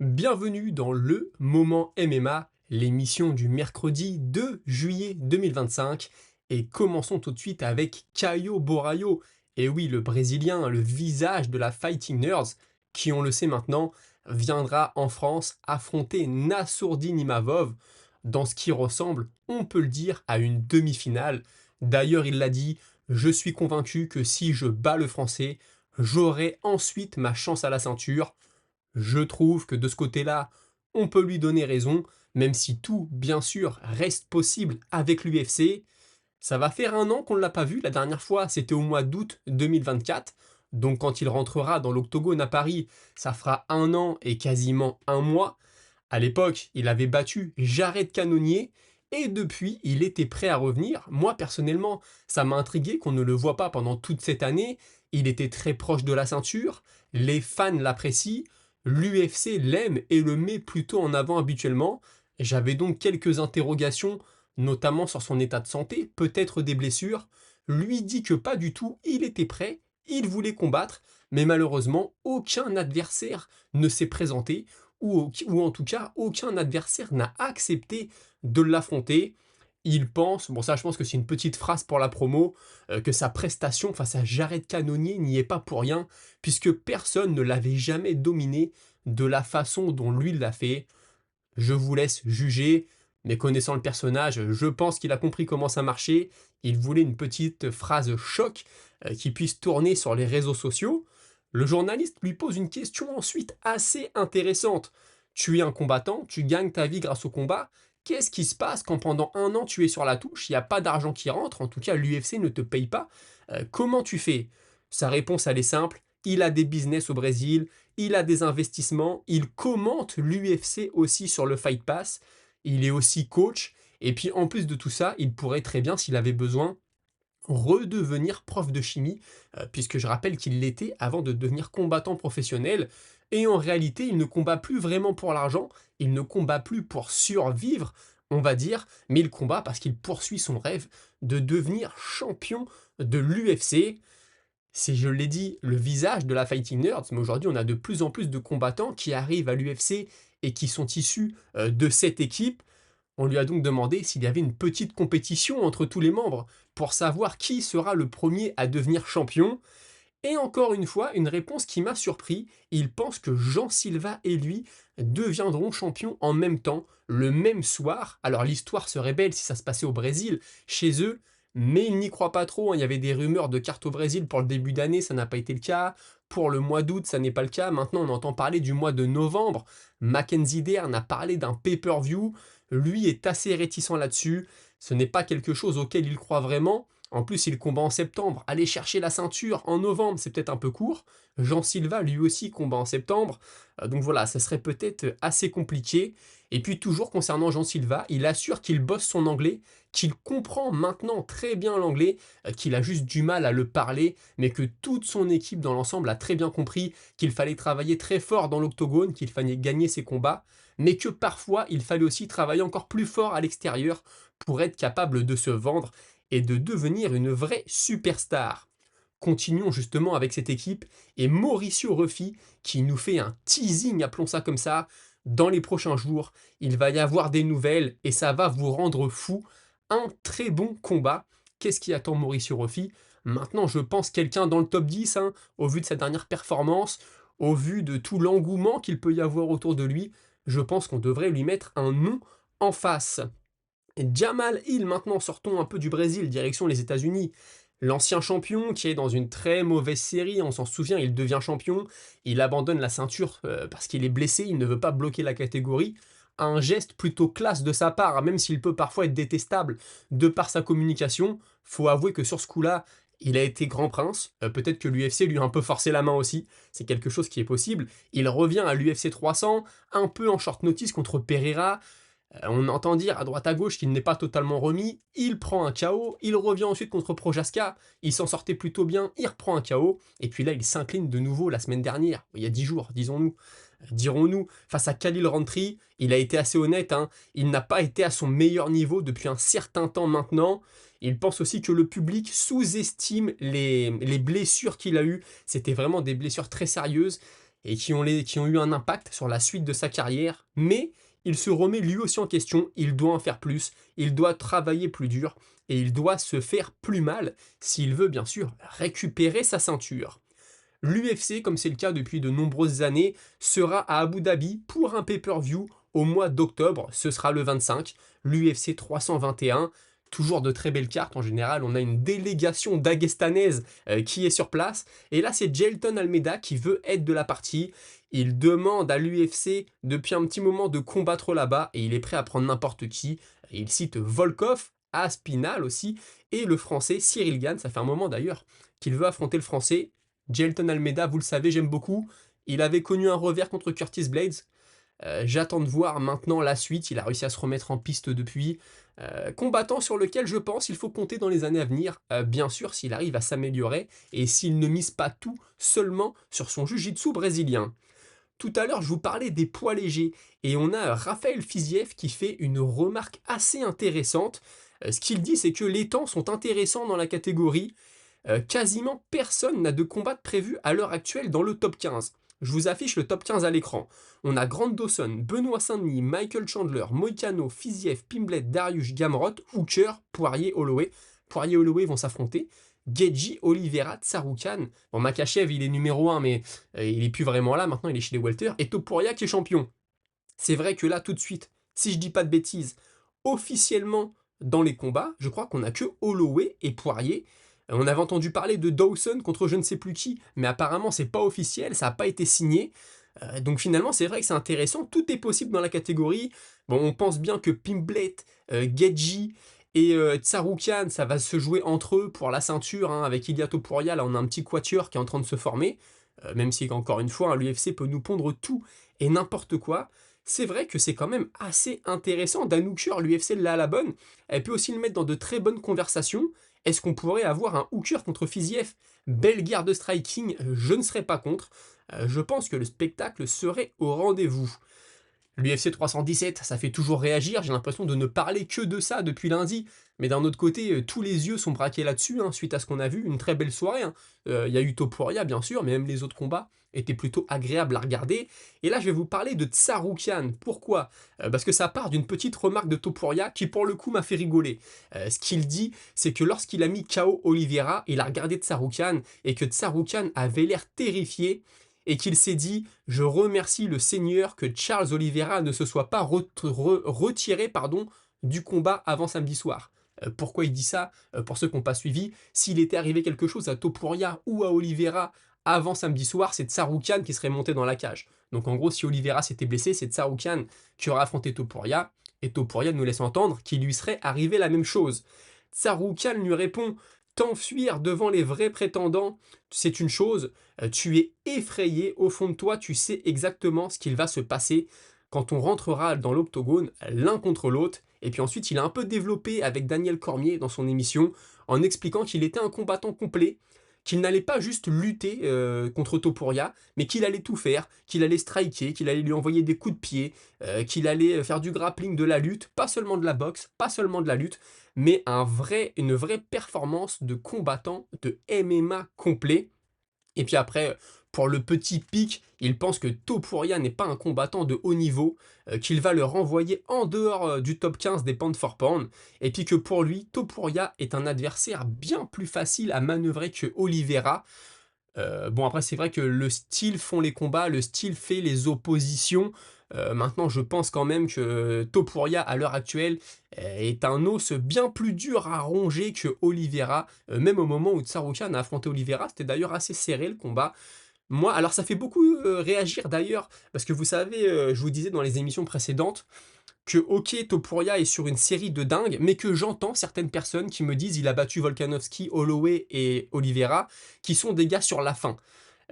Bienvenue dans le Moment MMA, l'émission du mercredi 2 juillet 2025. Et commençons tout de suite avec Caio Borralho. Et oui, le Brésilien, le visage de la Fighting Nerds, qui on le sait maintenant, viendra en France affronter Nassourdine Imavov dans ce qui ressemble, on peut le dire, à une demi-finale. D'ailleurs, il l'a dit, je suis convaincu que si je bats le Français, j'aurai ensuite ma chance à la ceinture. Je trouve que de ce côté-là, on peut lui donner raison, même si tout, bien sûr, reste possible avec l'UFC. Ça va faire un an qu'on ne l'a pas vu, la dernière fois c'était au mois d'août 2024, donc quand il rentrera dans l'octogone à Paris, ça fera un an et quasiment un mois. À l'époque, il avait battu Jared Cannonier, et depuis, il était prêt à revenir. Moi, personnellement, ça m'a intrigué qu'on ne le voit pas pendant toute cette année. Il était très proche de la ceinture, les fans l'apprécient, l'UFC l'aime et le met plutôt en avant habituellement. J'avais donc quelques interrogations, notamment sur son état de santé, peut-être des blessures. Lui dit que pas du tout, il était prêt, il voulait combattre, mais malheureusement, aucun adversaire ne s'est présenté, ou en tout cas, aucun adversaire n'a accepté de l'affronter. Il pense, bon ça je pense que c'est une petite phrase pour la promo, que sa prestation face à Jared Cannonier n'y est pas pour rien, puisque personne ne l'avait jamais dominé de la façon dont lui l'a fait. Je vous laisse juger, mais connaissant le personnage, je pense qu'il a compris comment ça marchait. Il voulait une petite phrase choc qui puisse tourner sur les réseaux sociaux. Le journaliste lui pose une question ensuite assez intéressante. Tu es un combattant, tu gagnes ta vie grâce au combat. Qu'est-ce qui se passe quand pendant un an tu es sur la touche, il n'y a pas d'argent qui rentre, en tout cas l'UFC ne te paye pas. Comment tu fais? Sa réponse elle est simple, il a des business au Brésil, il a des investissements, il commente l'UFC aussi sur le Fight Pass, il est aussi coach, et puis en plus de tout ça, il pourrait très bien, s'il avait besoin, redevenir prof de chimie, puisque je rappelle qu'il l'était avant de devenir combattant professionnel, et en réalité, il ne combat plus vraiment pour l'argent, il ne combat plus pour survivre, on va dire, mais il combat parce qu'il poursuit son rêve de devenir champion de l'UFC. C'est, je l'ai dit, le visage de la Fighting Nerds, mais aujourd'hui on a de plus en plus de combattants qui arrivent à l'UFC et qui sont issus de cette équipe. On lui a donc demandé s'il y avait une petite compétition entre tous les membres pour savoir qui sera le premier à devenir champion. Et encore une fois, une réponse qui m'a surpris. Il pense que Jean Silva et lui deviendront champions en même temps, le même soir. Alors l'histoire serait belle si ça se passait au Brésil, chez eux, mais il n'y croit pas trop, hein. Il y avait des rumeurs de cartes au Brésil pour le début d'année, ça n'a pas été le cas. Pour le mois d'août, ça n'est pas le cas. Maintenant, on entend parler du mois de novembre. Mackenzie Dern a parlé d'un pay-per-view. Lui est assez réticent là-dessus. Ce n'est pas quelque chose auquel il croit vraiment. En plus, il combat en septembre. Aller chercher la ceinture en novembre, c'est peut-être un peu court. Jean Silva, lui aussi, combat en septembre. Donc voilà, ça serait peut-être assez compliqué. Et puis toujours concernant Jean Silva, il assure qu'il bosse son anglais, qu'il comprend maintenant très bien l'anglais, qu'il a juste du mal à le parler, mais que toute son équipe dans l'ensemble a très bien compris qu'il fallait travailler très fort dans l'octogone, qu'il fallait gagner ses combats, mais que parfois il fallait aussi travailler encore plus fort à l'extérieur pour être capable de se vendre et de devenir une vraie superstar. Continuons justement avec cette équipe et Mauricio Ruffi qui nous fait un teasing, appelons ça comme ça. Dans les prochains jours, il va y avoir des nouvelles et ça va vous rendre fou. Un très bon combat. Qu'est-ce qui attend Mauricio Ruffi? Maintenant, je pense quelqu'un dans le top 10, hein, au vu de sa dernière performance, au vu de tout l'engouement qu'il peut y avoir autour de lui, je pense qu'on devrait lui mettre un nom en face. Jamal Hill, maintenant sortons un peu du Brésil, direction les États-Unis. L'ancien champion qui est dans une très mauvaise série, on s'en souvient, il devient champion, il abandonne la ceinture parce qu'il est blessé, il ne veut pas bloquer la catégorie. Un geste plutôt classe de sa part, même s'il peut parfois être détestable de par sa communication. Faut avouer que sur ce coup-là, il a été grand prince. Peut-être que l'UFC lui a un peu forcé la main aussi, c'est quelque chose qui est possible. Il revient à l'UFC 300, un peu en short notice contre Pereira. On entend dire à droite à gauche qu'il n'est pas totalement remis, il prend un KO, il revient ensuite contre Projaska, il s'en sortait plutôt bien, il reprend un KO, et puis là il s'incline de nouveau la semaine dernière, il y a 10 jours, disons-nous, dirons-nous, face à Khalil Rountree, il a été assez honnête, hein, il n'a pas été à son meilleur niveau depuis un certain temps maintenant. Il pense aussi que le public sous-estime les blessures qu'il a eues, c'était vraiment des blessures très sérieuses. et qui ont eu un impact sur la suite de sa carrière, mais il se remet lui aussi en question, il doit en faire plus, il doit travailler plus dur, et il doit se faire plus mal s'il veut bien sûr récupérer sa ceinture. L'UFC, comme c'est le cas depuis de nombreuses années, sera à Abu Dhabi pour un pay-per-view au mois d'octobre, ce sera le 25, l'UFC 321. Toujours de très belles cartes, en général on a une délégation daghestanaise qui est sur place, et là c'est Jailton Almeida qui veut être de la partie. Il demande à l'UFC depuis un petit moment de combattre là-bas, et il est prêt à prendre n'importe qui. Il cite Volkov, Aspinal aussi, et le français Cyril Gane, ça fait un moment d'ailleurs qu'il veut affronter le français. Jailton Almeida, vous le savez, j'aime beaucoup. Il avait connu un revers contre Curtis Blades. J'attends de voir maintenant la suite. Il a réussi à se remettre en piste depuis. Combattant sur lequel je pense il faut compter dans les années à venir. Bien sûr, s'il arrive à s'améliorer et s'il ne mise pas tout seulement sur son jiu-jitsu brésilien. Tout à l'heure, je vous parlais des poids légers. Et on a Raphaël Fiziev qui fait une remarque assez intéressante. Ce qu'il dit, c'est que les temps sont intéressants dans la catégorie. Quasiment personne n'a de combat de prévu à l'heure actuelle dans le top 15. Je vous affiche le top 15 à l'écran. On a Grant Dawson, Benoît Saint-Denis, Michael Chandler, Moïcano, Fiziev, Pimblet, Dariush, Gamrot, Hooker, Poirier, Holloway. Poirier et Holloway vont s'affronter. Gedji, Oliveira, Tsarukyan. Bon, Makachev, il est numéro 1, mais il est plus vraiment là. Maintenant, il est chez les welter. Et Topuria qui est champion. C'est vrai que là, tout de suite, si je dis pas de bêtises, officiellement dans les combats, je crois qu'on a que Holloway et Poirier. On avait entendu parler de Dawson contre je ne sais plus qui, mais apparemment c'est pas officiel, ça n'a pas été signé. Donc finalement c'est vrai que c'est intéressant, tout est possible dans la catégorie. Bon, on pense bien que Pimblet, Gedji et Tsarukyan, ça va se jouer entre eux pour la ceinture, hein, avec Ilia Topuria, là on a un petit quatuor qui est en train de se former. Même si encore une fois, hein, l'UFC peut nous pondre tout et n'importe quoi. C'est vrai que c'est quand même assez intéressant. Dan Hooker, l'UFC l'a à la bonne. Elle peut aussi le mettre dans de très bonnes conversations. Est-ce qu'on pourrait avoir un Hooker contre Fiziev? Belle guerre de striking, je ne serais pas contre. Je pense que le spectacle serait au rendez-vous. L'UFC 317, ça fait toujours réagir, j'ai l'impression de ne parler que de ça depuis lundi. Mais d'un autre côté, tous les yeux sont braqués là-dessus, hein, suite à ce qu'on a vu, une très belle soirée. Hein. Il y a eu Topuria, bien sûr, mais même les autres combats étaient plutôt agréables à regarder. Et là, je vais vous parler de Tsarukyan. Pourquoi? Parce que ça part d'une petite remarque de Topuria qui, pour le coup, m'a fait rigoler. Ce qu'il dit, c'est que lorsqu'il a mis KO Oliveira, il a regardé Tsarukyan et que Tsarukyan avait l'air terrifié et qu'il s'est dit « Je remercie le Seigneur que Charles Oliveira ne se soit pas retiré du combat avant samedi soir. » Pourquoi il dit ça? Pour ceux qui n'ont pas suivi, s'il était arrivé quelque chose à Topuria ou à Oliveira avant samedi soir, c'est Tsarukyan qui serait monté dans la cage. Donc en gros, si Oliveira s'était blessé, c'est Tsarukyan qui aurait affronté Topuria, et Topuria nous laisse entendre qu'il lui serait arrivé la même chose. Tsarukyan lui répond « T'enfuir devant les vrais prétendants, c'est une chose, tu es effrayé, au fond de toi, tu sais exactement ce qu'il va se passer quand on rentrera dans l'octogone l'un contre l'autre. » Et puis ensuite, il a un peu développé avec Daniel Cormier dans son émission, en expliquant qu'il était un combattant complet, qu'il n'allait pas juste lutter contre Topuria, mais qu'il allait tout faire, qu'il allait striker, qu'il allait lui envoyer des coups de pied, qu'il allait faire du grappling, de la lutte, pas seulement de la boxe, pas seulement de la lutte, mais une vraie performance de combattant de MMA complet. Et puis après, pour le petit pic, il pense que Topuria n'est pas un combattant de haut niveau, qu'il va le renvoyer en dehors du top 15 des pound for pound, et puis que pour lui, Topuria est un adversaire bien plus facile à manœuvrer que Oliveira. Bon après c'est vrai que le style font les combats, le style fait les oppositions. Maintenant je pense quand même que Topuria à l'heure actuelle est un os bien plus dur à ronger que Oliveira. Même au moment où Tsarukyan a affronté Oliveira, c'était d'ailleurs assez serré le combat. Moi, alors ça fait beaucoup réagir d'ailleurs, parce que vous savez, je vous disais dans les émissions précédentes, que ok, Topuria est sur une série de dingues, mais que j'entends certaines personnes qui me disent il a battu Volkanovski, Holloway et Oliveira, qui sont des gars sur la fin.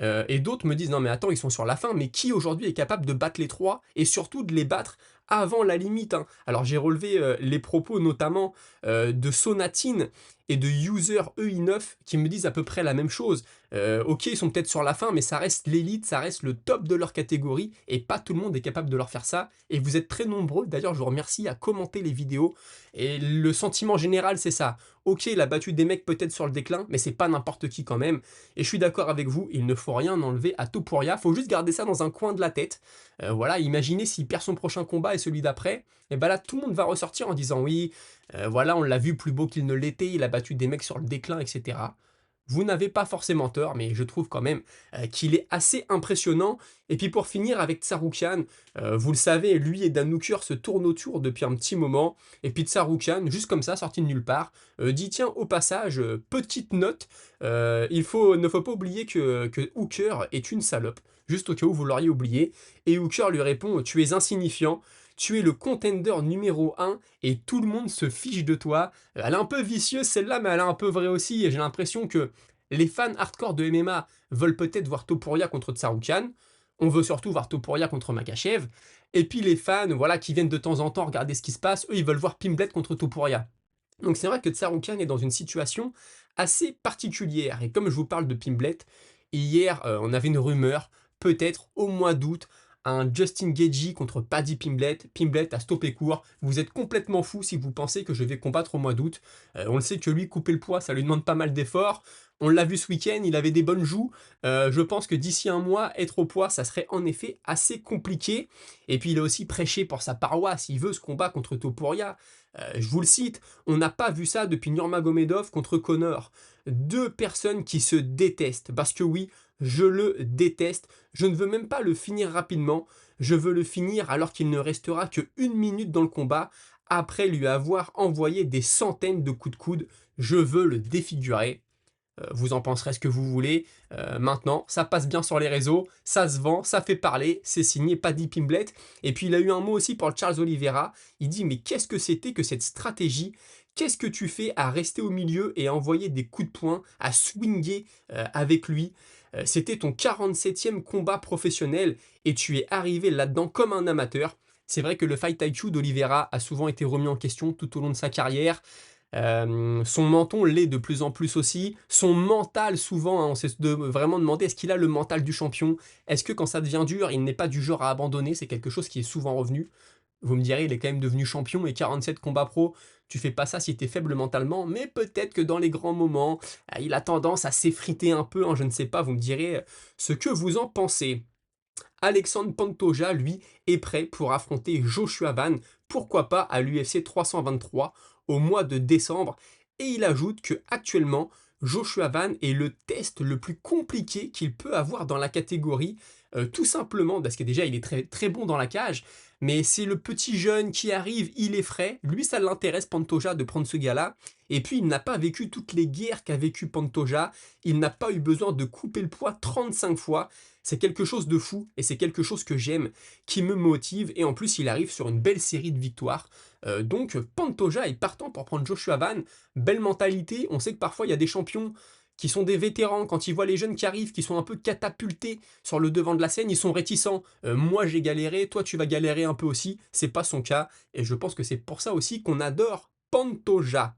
Et d'autres me disent non mais attends, ils sont sur la fin, mais qui aujourd'hui est capable de battre les trois, et surtout de les battre avant la limite, hein. Alors j'ai relevé, les propos notamment, de Sonatine et de User EI9 qui me disent à peu près la même chose. OK, ils sont peut-être sur la fin, mais ça reste l'élite, ça reste le top de leur catégorie et pas tout le monde est capable de leur faire ça et vous êtes très nombreux, d'ailleurs je vous remercie, à commenter les vidéos et le sentiment général c'est ça. OK, il a battu des mecs peut-être sur le déclin, mais c'est pas n'importe qui quand même et je suis d'accord avec vous, il ne faut rien enlever à Topuria, faut juste garder ça dans un coin de la tête. Voilà, imaginez s'il perd son prochain combat et celui d'après, et ben là tout le monde va ressortir en disant: «Oui, voilà, on l'a vu plus beau qu'il ne l'était, il a battu des mecs sur le déclin» et cetera. Vous n'avez pas forcément tort, mais je trouve quand même, qu'il est assez impressionnant et puis pour finir avec Tsarukyan, vous le savez, lui et Dan Hooker se tournent autour depuis un petit moment et puis Tsarukyan, juste comme ça, sorti de nulle part, dit: «Tiens, au passage, petite note, ne faut pas oublier que Hooker est une salope», juste au cas où vous l'auriez oublié et Hooker lui répond: «Tu es insignifiant, tu es le contender numéro un et tout le monde se fiche de toi». Elle est un peu vicieuse celle-là, mais elle est un peu vraie aussi et j'ai l'impression que les fans hardcore de MMA veulent peut-être voir Topuria contre Tsarukyan, on veut surtout voir Topuria contre Makhachev, et puis les fans, voilà, qui viennent de temps en temps regarder ce qui se passe, eux, ils veulent voir Pimblet contre Topuria. Donc c'est vrai que Tsarukyan est dans une situation assez particulière. Et comme je vous parle de Pimblet, hier, on avait une rumeur, peut-être au mois d'août, un Justin Gaethje contre Paddy Pimblet. Pimblet a stoppé court. Vous êtes complètement fou si vous pensez que je vais combattre au mois d'août. On le sait que lui, couper le poids, ça lui demande pas mal d'efforts. On l'a vu ce week-end, il avait des bonnes joues. Je pense que d'ici un mois, être au poids, ça serait en effet assez compliqué. Et puis il a aussi prêché pour sa paroisse. Il veut ce combat contre Topuria. Je vous le cite, on n'a pas vu ça depuis Nurmagomedov contre Conor. Deux personnes qui se détestent. Parce que oui, je le déteste. Je ne veux même pas le finir rapidement. Je veux le finir alors qu'il ne restera que 1 minute dans le combat, après lui avoir envoyé des centaines de coups de coude. Je veux le défigurer. Vous en penserez ce que vous voulez. Maintenant, ça passe bien sur les réseaux, ça se vend, ça fait parler, c'est signé Paddy Pimblet. Et puis il a eu un mot aussi pour Charles Oliveira. Il dit: mais qu'est-ce que c'était que cette stratégie? Qu'est-ce que tu fais à rester au milieu et à envoyer des coups de poing, à swinger avec lui? C'était ton 47e combat professionnel et tu es arrivé là-dedans comme un amateur. C'est vrai que le fight IQ d'Oliveira a souvent été remis en question tout au long de sa carrière. Son menton l'est de plus en plus aussi. Son mental, souvent, hein, on s'est vraiment demandé, est-ce qu'il a le mental du champion? Est-ce que quand ça devient dur, il n'est pas du genre à abandonner? C'est quelque chose qui est souvent revenu. Vous me direz, il est quand même devenu champion et 47 combats pro, tu fais pas ça si t'es faible mentalement, mais peut-être que dans les grands moments, il a tendance à s'effriter un peu, hein, je ne sais pas, vous me direz ce que vous en pensez. Alexandre Pantoja, lui, est prêt pour affronter Joshua Van, pourquoi pas à l'UFC 323 au mois de décembre. Et il ajoute que actuellement, Joshua Van est le test le plus compliqué qu'il peut avoir dans la catégorie, tout simplement parce que déjà il est très, très bon dans la cage, mais c'est le petit jeune qui arrive, il est frais, lui ça l'intéresse Pantoja de prendre ce gars-là, et puis il n'a pas vécu toutes les guerres qu'a vécu Pantoja, il n'a pas eu besoin de couper le poids 35 fois, c'est quelque chose de fou et c'est quelque chose que j'aime, qui me motive et en plus il arrive sur une belle série de victoires. Donc Pantoja est partant pour prendre Joshua Van, belle mentalité, on sait que parfois il y a des champions qui sont des vétérans, quand ils voient les jeunes qui arrivent, qui sont un peu catapultés sur le devant de la scène, ils sont réticents. Moi j'ai galéré, toi tu vas galérer un peu aussi, c'est pas son cas, et je pense que c'est pour ça aussi qu'on adore Pantoja.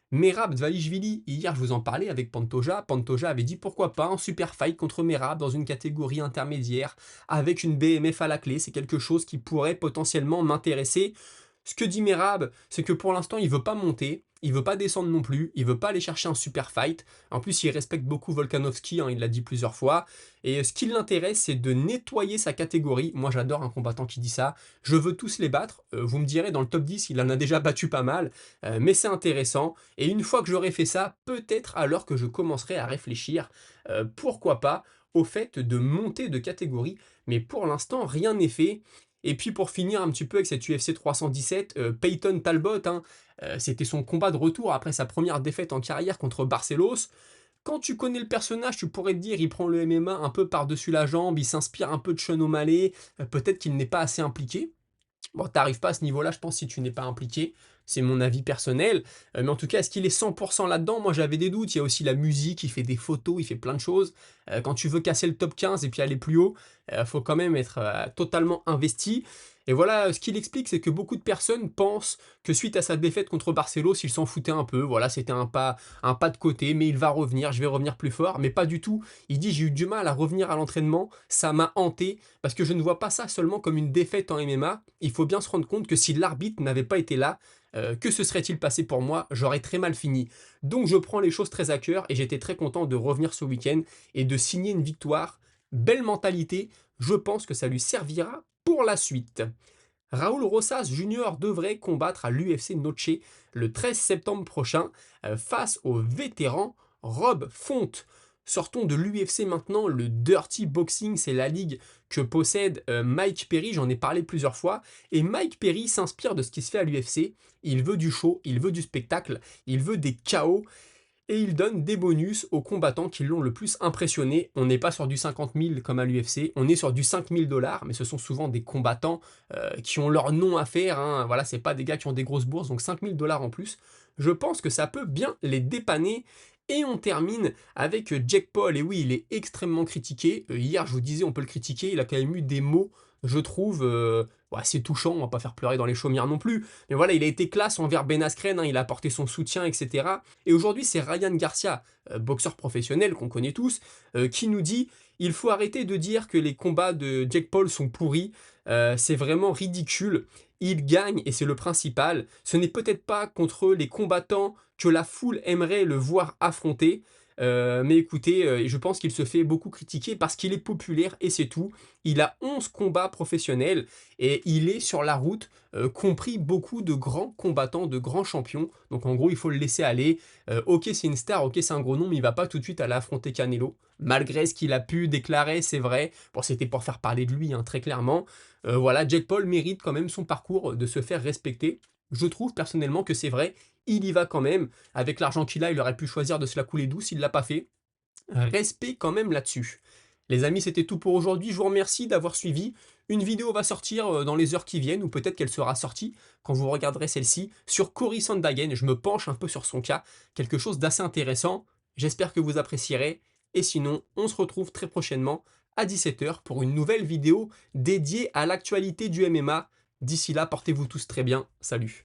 Merab Dvalishvili, hier je vous en parlais avec Pantoja. Pantoja avait dit pourquoi pas un super fight contre Merab dans une catégorie intermédiaire avec une BMF à la clé. C'est quelque chose qui pourrait potentiellement m'intéresser. Ce que dit Merab, c'est que pour l'instant il veut pas monter, il veut pas descendre non plus, il veut pas aller chercher un super fight. En plus il respecte beaucoup Volkanovski, hein, il l'a dit plusieurs fois. Et ce qui l'intéresse, c'est de nettoyer sa catégorie. Moi j'adore un combattant qui dit ça. Je veux tous les battre. Vous me direz, dans le top 10, il en a déjà battu pas mal. Mais c'est intéressant. Et une fois que j'aurai fait ça, peut-être alors que je commencerai à réfléchir, pourquoi pas, au fait de monter de catégorie. Mais pour l'instant, rien n'est fait. Et puis pour finir un petit peu avec cette UFC 317, Peyton Talbot, hein, c'était son combat de retour après sa première défaite en carrière contre Barcelos. Quand tu connais le personnage, tu pourrais te dire, il prend le MMA un peu par-dessus la jambe, il s'inspire un peu de Sean O'Malley, peut-être qu'il n'est pas assez impliqué. Bon, t'arrives pas à ce niveau-là, je pense, si tu n'es pas impliqué. c'est mon avis personnel, mais en tout cas, est-ce qu'il est 100% là-dedans? Moi, j'avais des doutes. Il y a aussi la musique, il fait des photos, il fait plein de choses. Quand tu veux casser le top 15 et puis aller plus haut, faut quand même être, totalement investi et voilà, ce qu'il explique, c'est que beaucoup de personnes pensent que suite à sa défaite contre Barcelos, il s'en foutait un peu. Voilà, c'était un pas de côté, mais il va revenir, je vais revenir plus fort, mais pas du tout. Il dit: «J'ai eu du mal à revenir à l'entraînement, ça m'a hanté, parce que je ne vois pas ça seulement comme une défaite en MMA. Il faut bien se rendre compte que si l'arbitre n'avait pas été là, que se serait-il passé pour moi? J'aurais très mal fini. Donc je prends les choses très à cœur et j'étais très content de revenir ce week-end et de signer une victoire. Belle mentalité, je pense que ça lui servira pour la suite.» Raúl Rosas Jr. devrait combattre à l'UFC Noche le 13 septembre prochain face au vétéran Rob Font. Sortons de l'UFC maintenant, le Dirty Boxing, c'est la ligue que possède Mike Perry, j'en ai parlé plusieurs fois, et Mike Perry s'inspire de ce qui se fait à l'UFC, il veut du show, il veut du spectacle, il veut des KO, et il donne des bonus aux combattants qui l'ont le plus impressionné. On n'est pas sur du 50 000 comme à l'UFC, on est sur du 5 000 $, mais ce sont souvent des combattants qui ont leur nom à faire, hein. Voilà, c'est pas des gars qui ont des grosses bourses, donc 5 000 $ en plus. Je pense que ça peut bien les dépanner. Et on termine avec Jake Paul, et oui, il est extrêmement critiqué. Hier, je vous disais, on peut le critiquer, il a quand même eu des mots, je trouve, assez touchants, on va pas faire pleurer dans les chaumières non plus, mais voilà, il a été classe envers Ben Askren, hein, il a apporté son soutien, etc. Et aujourd'hui, c'est Ryan Garcia, boxeur professionnel qu'on connaît tous, qui nous dit: il faut arrêter de dire que les combats de Jake Paul sont pourris, c'est vraiment ridicule. Il gagne et c'est le principal. Ce n'est peut-être pas contre les combattants que la foule aimerait le voir affronter. Mais écoutez, je pense qu'il se fait beaucoup critiquer parce qu'il est populaire et c'est tout. Il a 11 combats professionnels et il est sur la route, compris beaucoup de grands combattants, de grands champions. Donc en gros, il faut le laisser aller. Ok, c'est une star, ok, c'est un gros nom, mais il va pas tout de suite aller affronter Canelo. Malgré ce qu'il a pu déclarer, c'est vrai. Bon, c'était pour faire parler de lui, hein, très clairement. Voilà, Jake Paul mérite quand même son parcours de se faire respecter. Je trouve personnellement que c'est vrai, il y va quand même. Avec l'argent qu'il a, il aurait pu choisir de se la couler douce, il ne l'a pas fait. Respect quand même là-dessus. Les amis, c'était tout pour aujourd'hui. Je vous remercie d'avoir suivi. Une vidéo va sortir dans les heures qui viennent, ou peut-être qu'elle sera sortie quand vous regarderez celle-ci, sur Cory Sandhagen. Je me penche un peu sur son cas, quelque chose d'assez intéressant. J'espère que vous apprécierez. Et sinon, on se retrouve très prochainement à 17 h pour une nouvelle vidéo dédiée à l'actualité du MMA. D'ici là, portez-vous tous très bien. Salut.